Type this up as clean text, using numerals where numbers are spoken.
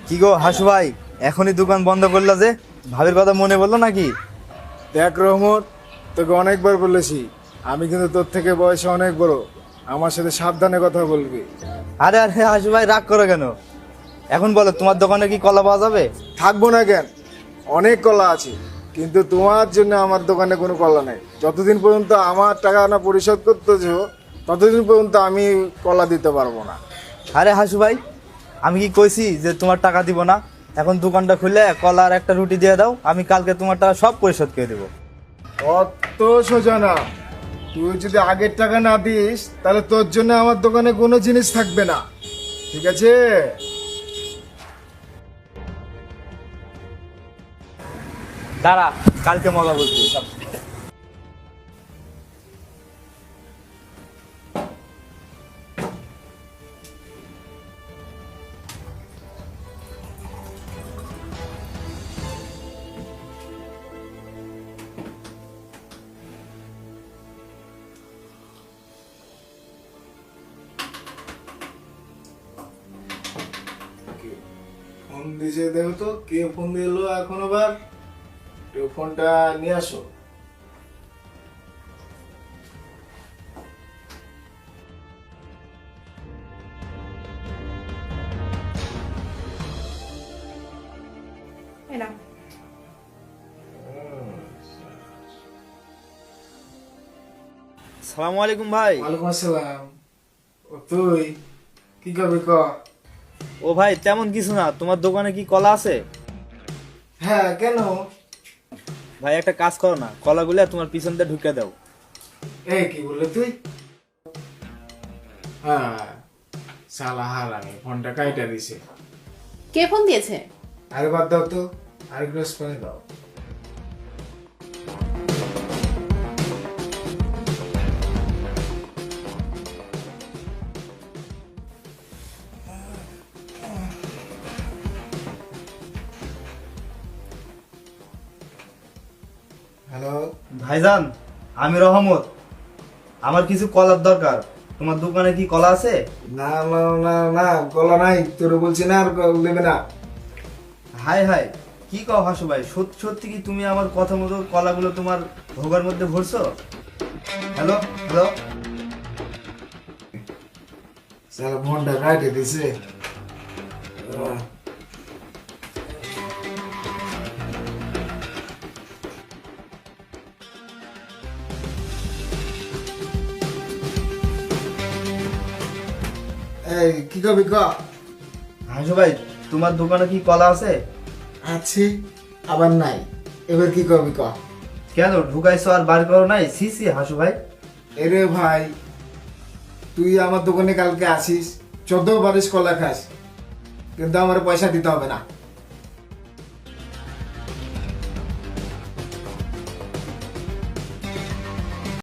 কি গো হাসু ভাই, এখনই দোকান বন্ধ করলা যে? ভাবির কথা মনে পড়লো নাকি? দেখ রহমত, তোকে অনেকবার বলেছি আমি কিন্তু তোর থেকে বয়সে অনেক বড়। আমার সাথে সাবধানে কথা বলবি। আরে আরে হাসু ভাই, রাগ করো কেন? এখন বলো, তোমার দোকানে কি কলা পাওয়া যাবে? থাকবো না কেন, অনেক কলা আছে, কিন্তু তোমার জন্য আমার দোকানে কোনো কলা নেই। যতদিন পর্যন্ত আমার টাকা না পরিশোধ করতেছো ততদিন পর্যন্ত আমি কলা দিতে পারবো না। আরে হাসু ভাই, আমি কি কইছি যে তোমার টাকা দিব না? এখন দোকানটা খুলে কলা আর একটা রুটি দিয়ে দাও, আমি কালকে তোমার টাকা সব পরিশোধ করে দেবো। অত সোজা না। তুই যদি আগের টাকা না দিস তাহলে তোর জন্য আমার দোকানে কোনো জিনিস থাকবে না, ঠিক আছে? দাঁড়া, কালকে মজা বলছি। ফোন দিয়েছে, দেখো তো কে ফোন দিলো এখন আবার। একটু ফোনটা নিয়ে আসো। এনাম। সালামু আলাইকুম ভাই। ওয়ালাইকুম আসসালাম। ও তুই কি করবি ক? ও ভাই, তেমন কিছু না। তোমার দোকানে কি কলা আছে? হ্যাঁ, কেন? ভাই একটা কাজ করো না, কলাগুলো তোমার পিছন দিয়ে ঢুকে দাও। এই কি বললি তুই? হ্যাঁ, শালা হারামি ফোনটা কাইটা দিছে। কে ফোন দিয়েছে? আরে বাদ দাও তো, আর গ্লাস পানি দাও। হ্যালো। ভাইজান, আমি রহমত। আমার কিছু কলার দরকার। তোমার দোকানে কি কলা আছে? না না না না, কলা নাই, তোর বলছি না, আর দেবে না। হাই হাই, কি কও হাসু ভাই? সত্যি সত্যি কি তুমি আমার কথা মতো কলাগুলো তোমার ভোগার মধ্যে ভরছো? Hello hello. শালা ফোনটা কাটে দিছে। এই কি করবি ক? হাসু ভাই, তোমার দোকানে কি কলা আছে? আছে, আবার নাই, এবার কি করবি ক? কেন ঢুকাইছো আর বার করো নাই? সি সি হাসু ভাই। এরে ভাই, তুই আমার দোকানে কালকে আসিস, 14 বারিশ কলা খাস, কিন্তু আমার পয়সা দিতে হবে না।